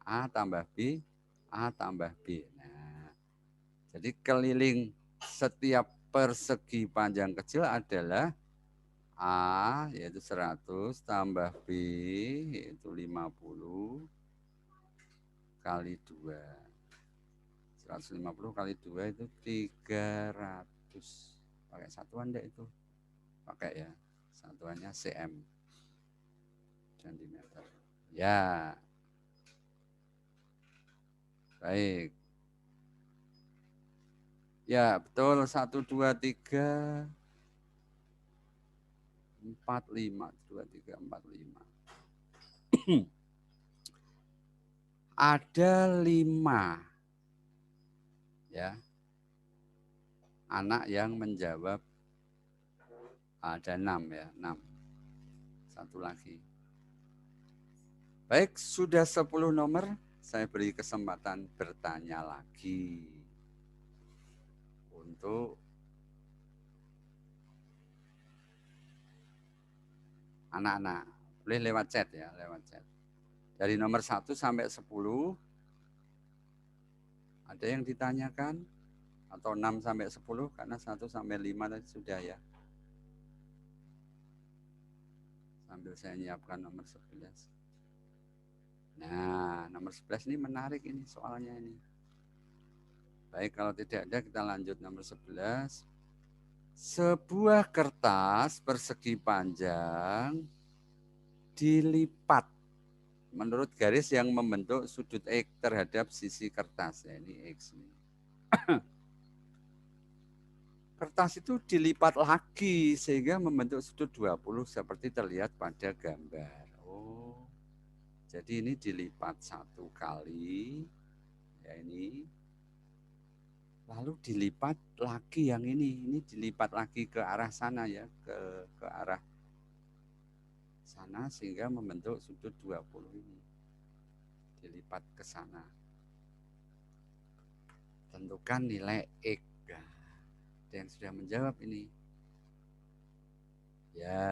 A tambah B, A tambah B. Nah, jadi keliling setiap persegi panjang kecil adalah A yaitu 100 tambah B yaitu 50 kali 2. 150 kali 2 itu 300. Pakai satuan deh itu. Pakai ya. Satuannya cm. Centimeter. Ya. Baik. Ya, betul. 1, 2, 3, 4, 5. 2, 3, 4, 5. Ada 5 ya anak yang menjawab. Ada 6 ya, 6. Satu lagi. Baik, sudah 10 nomor, saya beri kesempatan bertanya lagi. Untuk anak-anak. Boleh lewat chat ya, lewat chat. Dari nomor 1 sampai 10, ada yang ditanyakan? Atau 6 sampai 10, karena 1 sampai 5 tadi sudah ya. Sambil saya nyiapkan nomor 11. Nah, nomor 11 ini menarik ini soalnya ini. Baik, kalau tidak ada kita lanjut nomor 11. Sebuah kertas persegi panjang dilipat menurut garis yang membentuk sudut X terhadap sisi kertas. Ya, ini X. Kertas itu dilipat lagi sehingga membentuk sudut 20 seperti terlihat pada gambar. Oh, jadi ini dilipat 1 kali. Ya ini. Lalu dilipat lagi yang ini dilipat lagi ke arah sana ya, ke arah sana sehingga membentuk sudut 20 ini. Dilipat ke sana. Tentukan nilai X. Nah, ada yang sudah menjawab ini. Ya,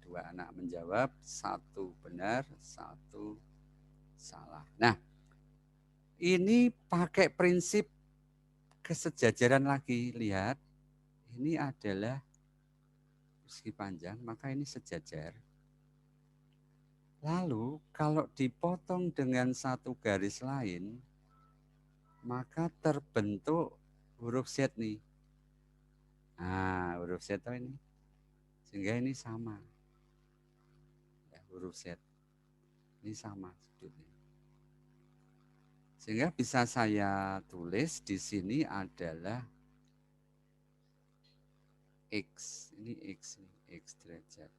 2 anak menjawab, 1 benar, 1 salah. Nah, ini pakai prinsip kesejajaran lagi. Lihat, ini adalah persegi panjang, maka ini sejajar. Lalu kalau dipotong dengan 1 garis lain, maka terbentuk huruf Z nih. Nah, huruf Z ini. Sehingga ini sama. Ya, huruf Z. Ini sama sudutnya. Sehingga bisa saya tulis di sini adalah X. Ini X, X derajat.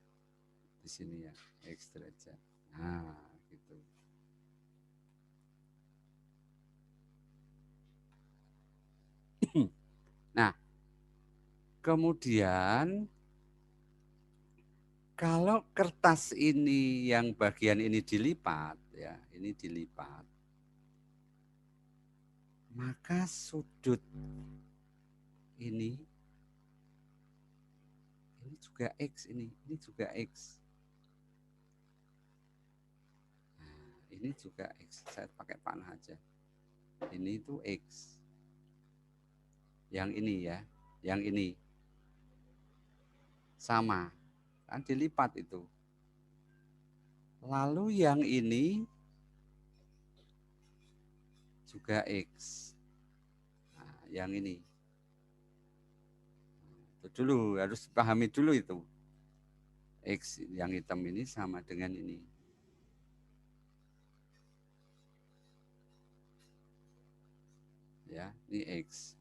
Di sini ya, X derajat. Nah, gitu. Nah, kemudian kalau kertas ini yang bagian ini dilipat, ya, ini dilipat, maka sudut ini juga X, ini juga X. Nah, ini juga X. Saya pakai panah aja. Ini itu X. Yang ini ya, yang ini sama, kan dilipat itu. Lalu yang ini juga X. Nah, yang ini. Itu dulu, harus pahami dulu itu. X yang hitam ini sama dengan ini. Ya, ini X.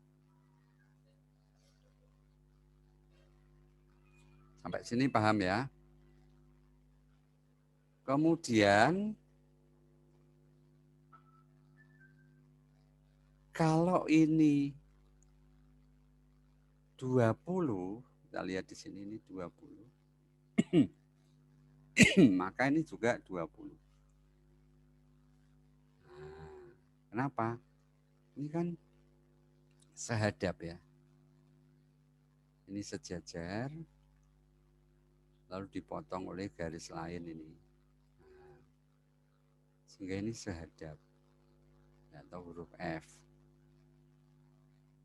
Sampai sini paham ya? Kemudian kalau ini 20, kita lihat di sini ini 20. Maka ini juga 20. Nah, kenapa? Ini kan sehadap ya. Ini sejajar, lalu dipotong oleh garis lain ini. Nah, sehingga ini sehadap, atau huruf F.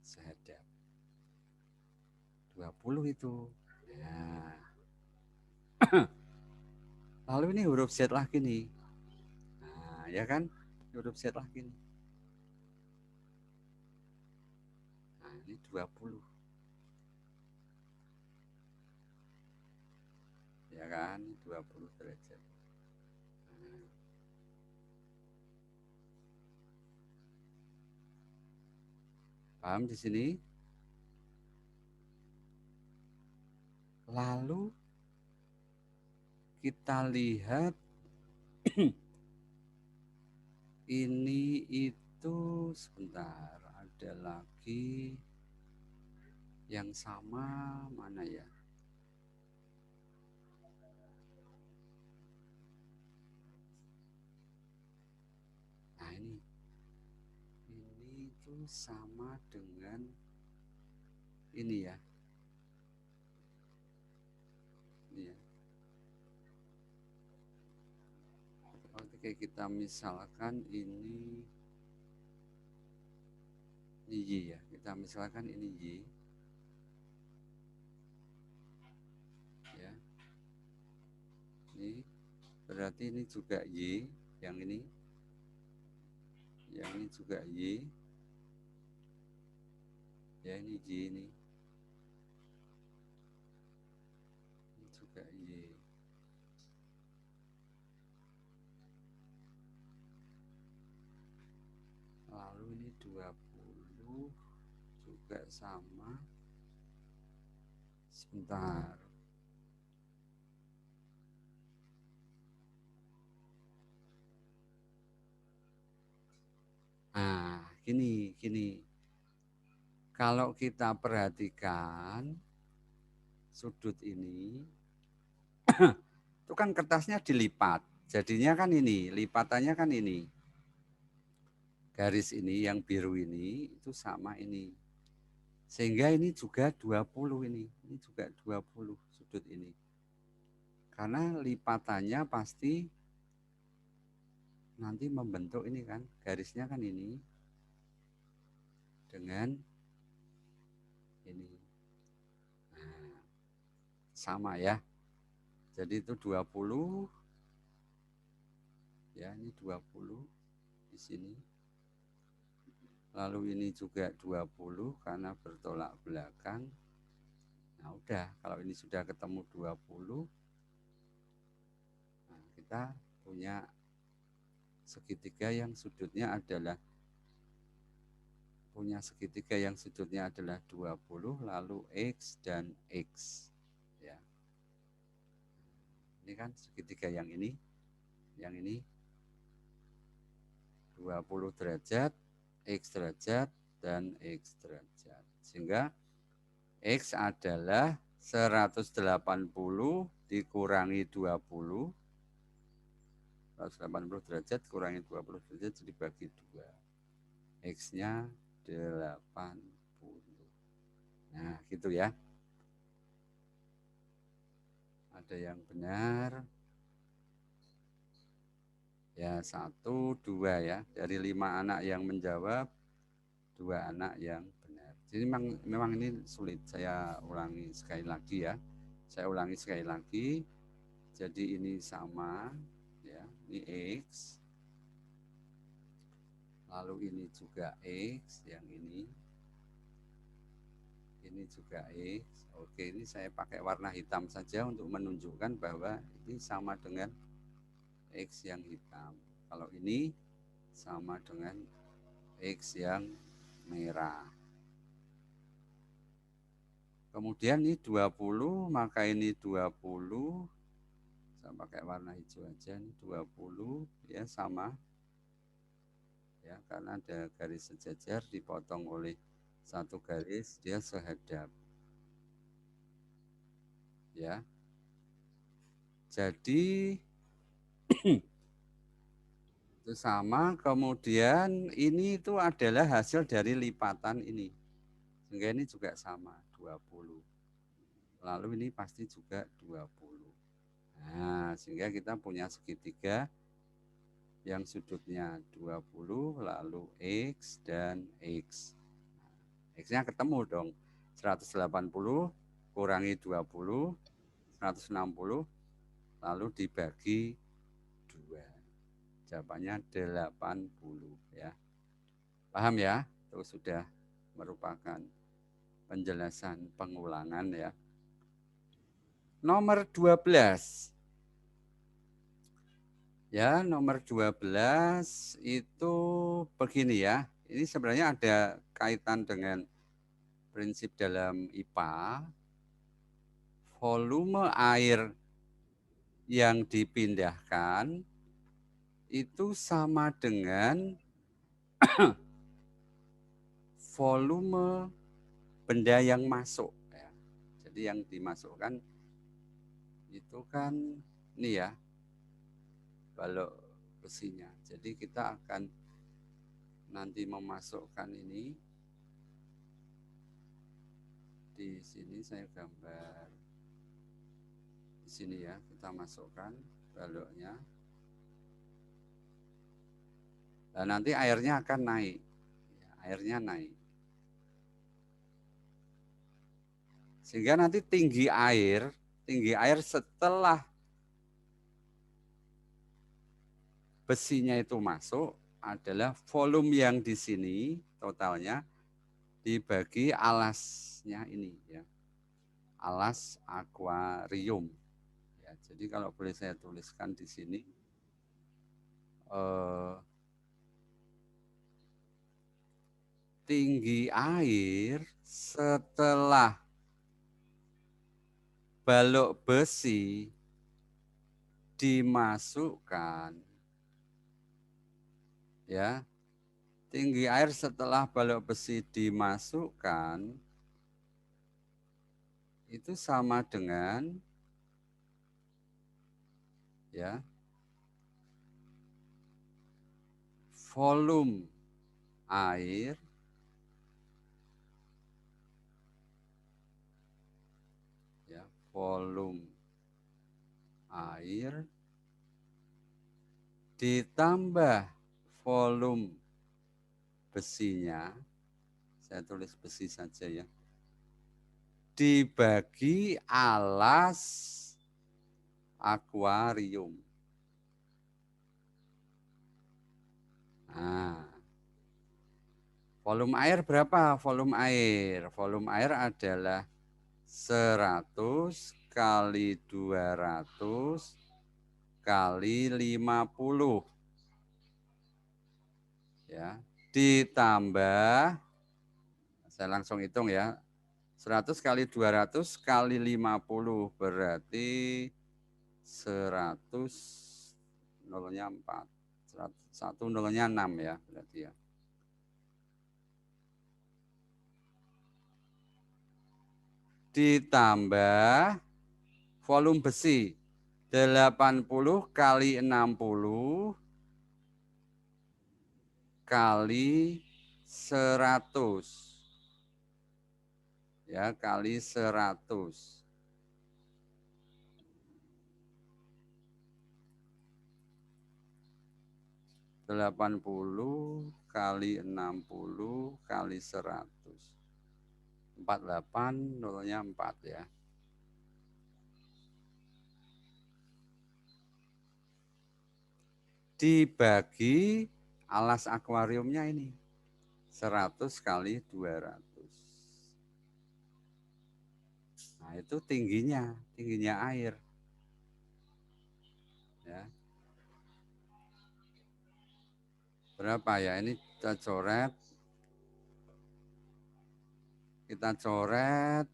Sehadap. 20 itu. Nah. Lalu ini huruf Z lagi nih. Nah, ya kan? Huruf Z lagi nih. Nah, ini 20. Ya kan? 20 derajat. Nah. Paham di sini? Lalu kita lihat ini itu sebentar, ada lagi yang sama mana ya? Nah, ini itu sama dengan ini ya. Ini ya. Ketika kita misalkan ini Y ya, kita misalkan ini Y ya, ini berarti ini juga Y, yang ini juga Y ya, ini Y ini juga Y. Lalu ini 20 juga sama. Sebentar. Nah, gini. Kalau kita perhatikan sudut ini, itu kan kertasnya dilipat. Jadinya kan ini, lipatannya kan ini. Garis ini yang biru ini itu sama ini. Sehingga ini juga 20 ini. Ini juga 20 sudut ini. Karena lipatannya pasti nanti membentuk ini kan, garisnya kan ini dengan ini. Nah, sama ya. Jadi itu 20 ya, ini 20 di sini. Lalu ini juga 20 karena bertolak belakang. Nah, udah kalau ini sudah ketemu 20, nah, kita punya segitiga yang sudutnya adalah 20, lalu X dan X ya. Ini kan segitiga yang ini 20 derajat, X derajat, dan X derajat. Sehingga X adalah 180 dikurangi 20, 180 derajat kurangi 20 derajat dibagi 2. X-nya 80. Nah, gitu ya. Ada yang benar. Ya, 1, 2 ya. Dari 5 anak yang menjawab, 2 anak yang benar. Jadi memang ini sulit. Saya ulangi sekali lagi ya. Jadi ini sama ya, ini X. Lalu ini juga X, yang ini juga X. Oke, ini saya pakai warna hitam saja untuk menunjukkan bahwa ini sama dengan X yang hitam. Kalau ini sama dengan X yang merah. Kemudian ini 20, maka ini 20. Saya pakai warna hijau aja, ini 20 ya, sama. Ya, karena ada garis sejajar dipotong oleh satu garis, dia sehadap. Ya. Jadi itu sama, kemudian ini itu adalah hasil dari lipatan ini. Sehingga ini juga sama 20. Lalu ini pasti juga 20. Nah, sehingga kita punya segitiga yang sudutnya 20 lalu X dan X. X-nya ketemu dong. 180 kurangi 20, 160 lalu dibagi 2. Jawabannya 80 ya. Paham ya? Itu sudah merupakan penjelasan pengulangan ya. Nomor 12. Ya, nomor 12 itu begini ya. Ini sebenarnya ada kaitan dengan prinsip dalam IPA. Volume air yang dipindahkan itu sama dengan volume benda yang masuk. Ya. Jadi yang dimasukkan itu kan ini ya, balok besinya. Jadi kita akan nanti memasukkan ini. Di sini saya gambar. Di sini ya, kita masukkan baloknya. Dan nanti airnya akan naik. Airnya naik. Sehingga nanti tinggi air setelah besinya itu masuk adalah volume yang di sini totalnya dibagi alasnya ini ya. Alas akuarium. Ya, jadi kalau boleh saya tuliskan di sini tinggi air setelah balok besi dimasukkan ya, tinggi air setelah balok besi dimasukkan itu sama dengan ya volume air ya, volume air ditambah volume besinya, saya tulis besi saja ya, dibagi alas akuarium. Nah, volume air berapa? Volume air adalah 100 kali 200 kali 50. Ya, ditambah, saya langsung hitung ya, 100 kali 200 kali 50 berarti 100, nolnya 4. 1 nolnya 6 ya berarti ya. Ditambah volume besi 80 kali 60 kali 100. Ya, kali 100. 80 kali 60 kali 100. 48, nolnya 4 ya. Dibagi alas akuariumnya ini. 100 kali 200. Nah, itu tingginya air. Ya. Berapa ya? Ini kita coret. Kita coret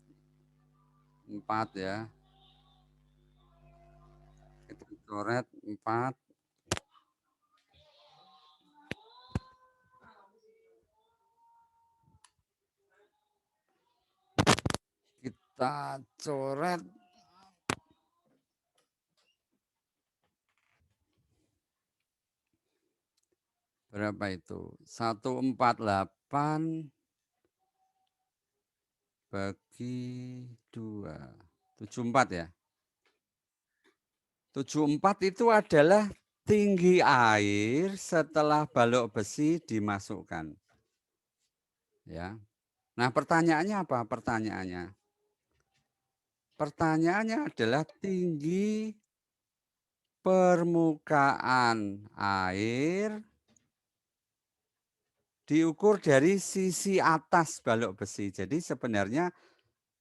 4 ya. Kita coret 4. Kita coret berapa itu? 148 bagi 2. 74 ya. 74 itu adalah tinggi air setelah balok besi dimasukkan. Ya. Nah, pertanyaannya apa? Pertanyaannya adalah tinggi permukaan air diukur dari sisi atas balok besi. Jadi sebenarnya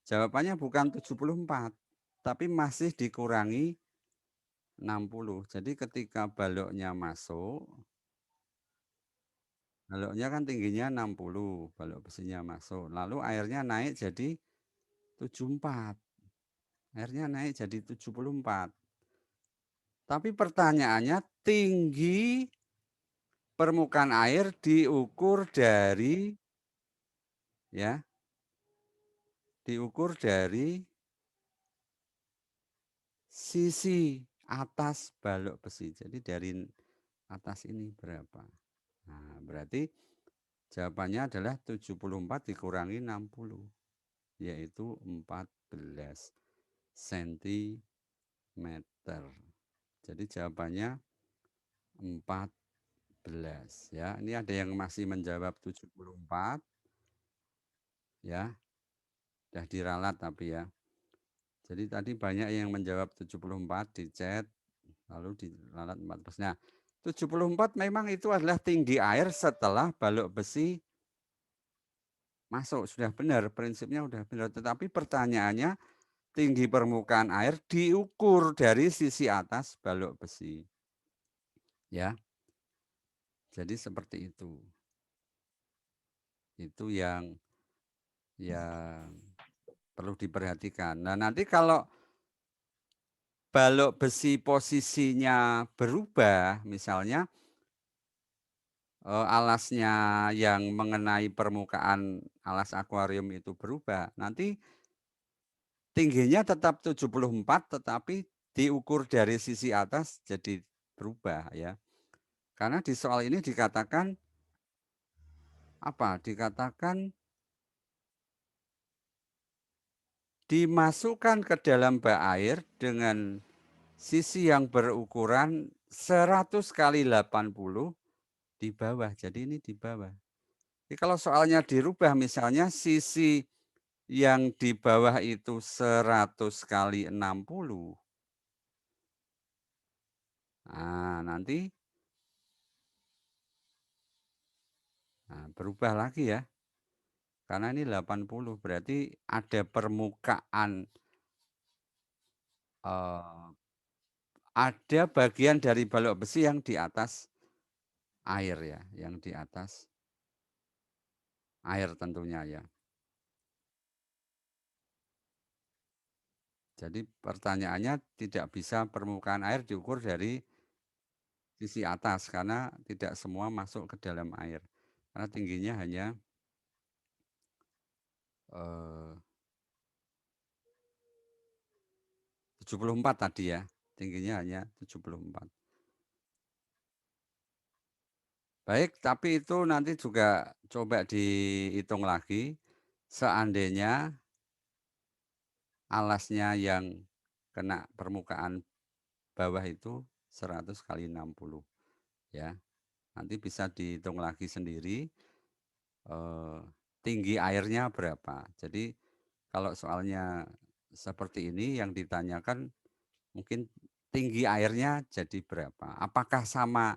jawabannya bukan 74, tapi masih dikurangi 60. Jadi ketika baloknya masuk, baloknya kan tingginya 60, balok besinya masuk. Lalu airnya naik jadi 74. Airnya naik jadi 74. Tapi pertanyaannya tinggi permukaan air diukur dari ya, diukur dari sisi atas balok besi. Jadi dari atas ini berapa? Nah, berarti jawabannya adalah 74 dikurangi 60, yaitu 14 cm. Jadi jawabannya 14 ya. Ini ada yang masih menjawab 74 ya. Sudah diralat tapi ya. Jadi tadi banyak yang menjawab 74 di chat, lalu diralat 14. Nah, 74 memang itu adalah tinggi air setelah balok besi masuk. Sudah benar, prinsipnya sudah benar. Tetapi pertanyaannya tinggi permukaan air diukur dari sisi atas balok besi. Ya. Jadi seperti itu. Itu yang perlu diperhatikan. Nah, nanti kalau balok besi posisinya berubah, misalnya alasnya yang mengenai permukaan alas akuarium itu berubah, nanti tingginya tetap 74 tetapi diukur dari sisi atas jadi berubah ya. Karena di soal ini dikatakan apa? Dikatakan dimasukkan ke dalam bak air dengan sisi yang berukuran 100 kali 80 di bawah. Jadi ini di bawah. Jadi kalau soalnya dirubah misalnya sisi yang di bawah itu 100 kali 60. Nah, nanti berubah lagi ya. Karena ini 80 berarti ada permukaan ada bagian dari balok besi yang di atas air ya, yang di atas air tentunya ya. Jadi pertanyaannya tidak bisa permukaan air diukur dari sisi atas karena tidak semua masuk ke dalam air. Karena tingginya hanya 74 tadi ya, tingginya hanya 74. Baik, tapi itu nanti juga coba dihitung lagi, seandainya alasnya yang kena permukaan bawah itu 100 kali 60 ya. Nanti bisa dihitung lagi sendiri, tinggi airnya berapa. Jadi kalau soalnya seperti ini yang ditanyakan mungkin tinggi airnya jadi berapa? Apakah sama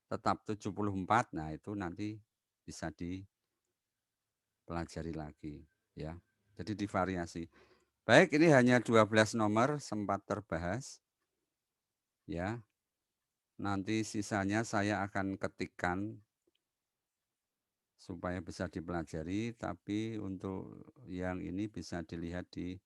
tetap 74? Nah, itu nanti bisa dipelajari lagi ya. Jadi divariasi. Baik, ini hanya 12 nomor sempat terbahas ya. Nanti sisanya saya akan ketikkan supaya bisa dipelajari, tapi untuk yang ini bisa dilihat di